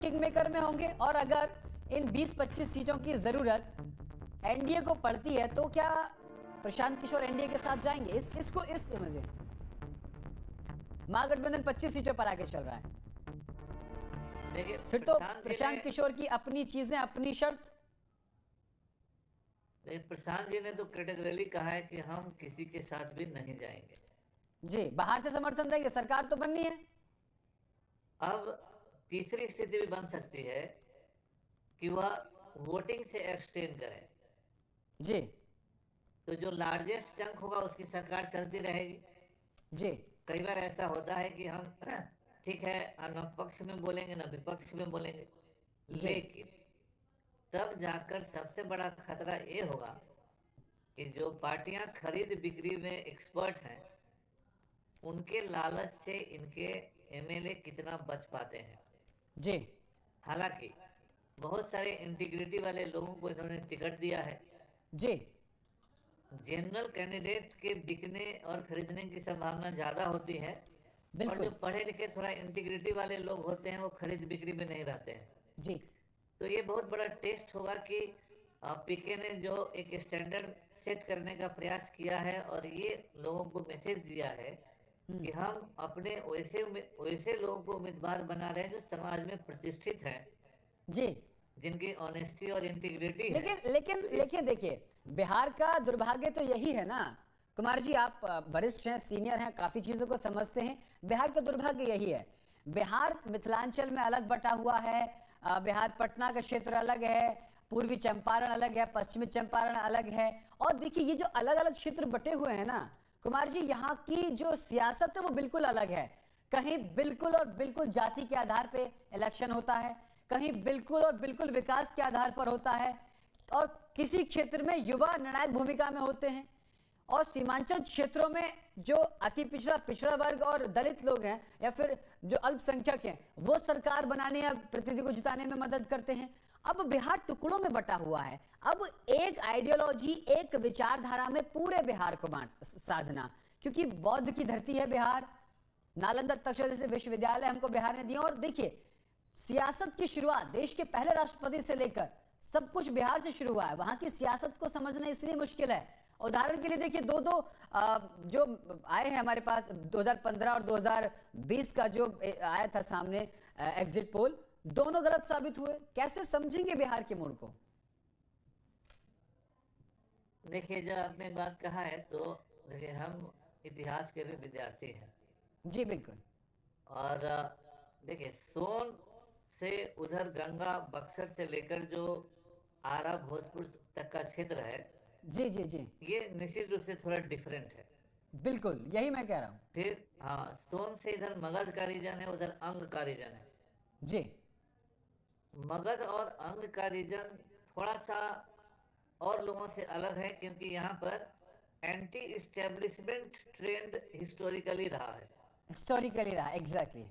King maker में होंगे, और अगर इन 20-25 सीटों की जरूरत एनडीए को पड़ती है तो क्या प्रशांत किशोर एनडीए के साथ जाएंगे? इसको इस समझिए, महागठबंधन 25 सीटों पर आगे चल रहा है, देखिए फिर तो प्रशांत किशोर की अपनी चीजें, अपनी शर्त। प्रशांत जी ने तो कैटेगरली कहा है कि हम किसी के साथ भी नहीं जाएंगे। जी, बाहर से समर्थन देंगे, सरकार तो बननी है। अब तीसरी स्थिति भी बन सकती है कि वह वोटिंग से एक्सटेंड करें, जी तो जो लार्जेस्ट चंक होगा उसकी सरकार चलती रहेगी। जी कई बार ऐसा होता है कि हम ठीक है न पक्ष में बोलेंगे न विपक्ष में बोलेंगे, लेकिन तब जाकर सबसे बड़ा खतरा ये होगा कि जो पार्टियां खरीद बिक्री में एक्सपर्ट हैं उनके लालच से इनके एमएलए कितना बच पाते हैं। जी, हालांकि बहुत सारे इंटीग्रिटी वाले लोगों को इन्होंने टिकट दिया है। जी जनरल कैंडिडेट के बिकने और खरीदने की संभावना ज्यादा होती है, और जो पढ़े लिखे थोड़ा इंटीग्रिटी वाले लोग होते हैं वो खरीद बिक्री में नहीं रहते हैं। जी, तो ये बहुत बड़ा टेस्ट होगा कि पीके ने जो एक स्टैंडर्ड सेट करने का प्रयास किया है और ये लोगों को मैसेज दिया है कि हम अपने वैसे लोगों को उम्मीदवार बना रहे हैं जो समाज में प्रतिष्ठित हैं, जी, जिनकी ऑनेस्टी और इंटीग्रिटी है। लेकिन देखिए, बिहार का दुर्भाग्य तो यही है ना कुमार जी, आप वरिष्ठ हैं, सीनियर हैं, काफी चीजों को समझते हैं। बिहार का दुर्भाग्य यही है, बिहार मिथिलांचल में अलग बटा हुआ है, बिहार पटना का क्षेत्र अलग है, पूर्वी चंपारण अलग है, पश्चिमी चंपारण अलग है। और देखिए ये जो अलग अलग क्षेत्र बटे हुए हैं ना कुमार जी, यहाँ की जो सियासत है वो बिल्कुल अलग है। कहीं बिल्कुल और बिल्कुल जाति के आधार पे इलेक्शन होता है, कहीं बिल्कुल और बिल्कुल विकास के आधार पर होता है, और किसी क्षेत्र में युवा निर्णायक भूमिका में होते हैं, और सीमांचल क्षेत्रों में जो अति पिछड़ा वर्ग और दलित लोग हैं या फिर जो अल्पसंख्यक हैं वो सरकार बनाने या प्रतिनिधि को जिताने में मदद करते हैं। अब बिहार टुकड़ों में बटा हुआ है। अब एक आइडियोलॉजी, एक विचारधारा में पूरे बिहार को बांट साधना, क्योंकि बौद्ध की धरती है बिहार, नालंदा तक्षशिला जैसे विश्वविद्यालय हमको बिहार ने दिए। और देखिए सियासत की शुरुआत देश के पहले राष्ट्रपति से लेकर सब कुछ बिहार से शुरू हुआ है। वहां की सियासत को समझना इसलिए मुश्किल है। उदाहरण के लिए देखिए, दो जो आए हैं हमारे पास 2015 और 2020 का जो आया था सामने एग्जिट पोल, दोनों गलत साबित हुए। कैसे समझेंगे बिहार के मूड को? देखिए, जब आपने बात कहा है तो देखिए हम इतिहास के भी विद्यार्थी हैं। जी बिल्कुल। और देखिए सोन से उधर गंगा बक्सर से लेकर जो आरा भोजपुर तक का क्षेत्र है, जी जी जी, ये निश्चित रूप से थोड़ा डिफरेंट है। बिल्कुल यही मैं कह रहा हूँ। फिर हाँ, सोन से इधर मगध का रीजन है, उधर अंग का रीजन है। जी, मगध और अंग का रीजन थोड़ा सा और लोगों से अलग है, क्योंकि यहाँ पर एंटी इस्टेब्लिशमेंट ट्रेंड हिस्टोरिकली रहा है। हिस्टोरिकली रहा, एग्जैक्टली।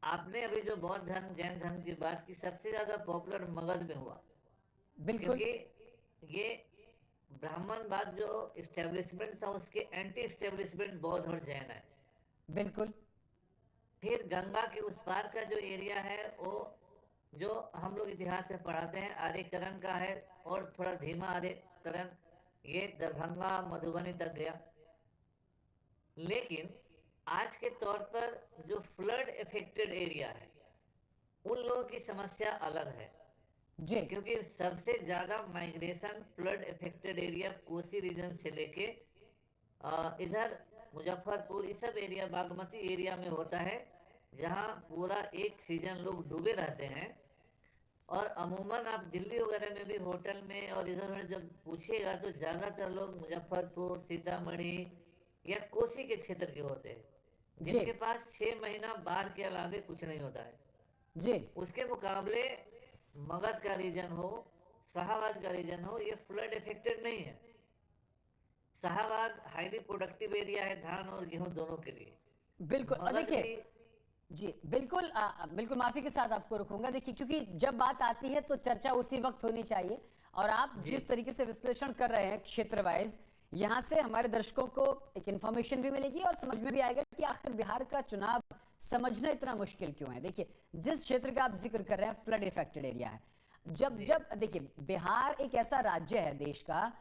आपने अभी जो बौद्ध धर्म जैन धर्म की बात की, सबसे ज्यादा पॉपुलर मगध में हुआ, बिल्कुल, क्योंकि ये ब्राह्मणवाद जो इस्टेब्लिशमेंट था उसके एंटी इस्टेब्लिशमेंट बौद्ध और जैन है। बिल्कुल। फिर गंगा के उस पार का जो एरिया है वो जो हम लोग इतिहास में पढ़ाते हैं आर्यकरण का है, और थोड़ा धीमा आर्यकरण ये दरभंगा मधुबनी तक गया। लेकिन आज के तौर पर जो फ्लड इफेक्टेड एरिया है उन लोगों की समस्या अलग है जी, क्योंकि सबसे ज्यादा migration flood affected area Kosi region से लेके इधर मुजफ्फरपुर इस सब एरिया बागमती एरिया में होता है, जहां पूरा एक सीजन लोग डूबे रहते हैं। और अमूमन आप दिल्ली वगैरह में भी होटल में और इधर उधर जब पूछिएगा तो ज्यादातर लोग मुजफ्फरपुर, सीतामढ़ी या कोसी के क्षेत्र के होते हैं, जिनके पास 6 महीना बाढ़ के अलावे कुछ नहीं होता है। जी, उसके मुकाबले मगध का रीजन हो, शाहाबाद का रीजन हो, ये फ्लड इफेक्टेड नहीं है। शाहाबाद हाईली प्रोडक्टिव एरिया है धान और गेहूं दोनों के लिए। बिल्कुल। और देखिए जी बिल्कुल, बिल्कुल माफी के साथ आपको रुकूंगा। देखिए क्योंकि जब बात आती है तो चर्चा उसी वक्त होनी चाहिए, और आप जिस तरीके से विश्लेषण कर रहे हैं क्षेत्र वाइज, यहाँ से हमारे दर्शकों को एक इंफॉर्मेशन भी मिलेगी और समझ में भी आएगा कि आखिर बिहार का चुनाव समझना इतना मुश्किल क्यों है? देखिए, जिस क्षेत्र का आप जिक्र कर रहे हैं फ्लड इफेक्टेड एरिया है। जब जी जब देखिए, बिहार एक ऐसा राज्य है देश का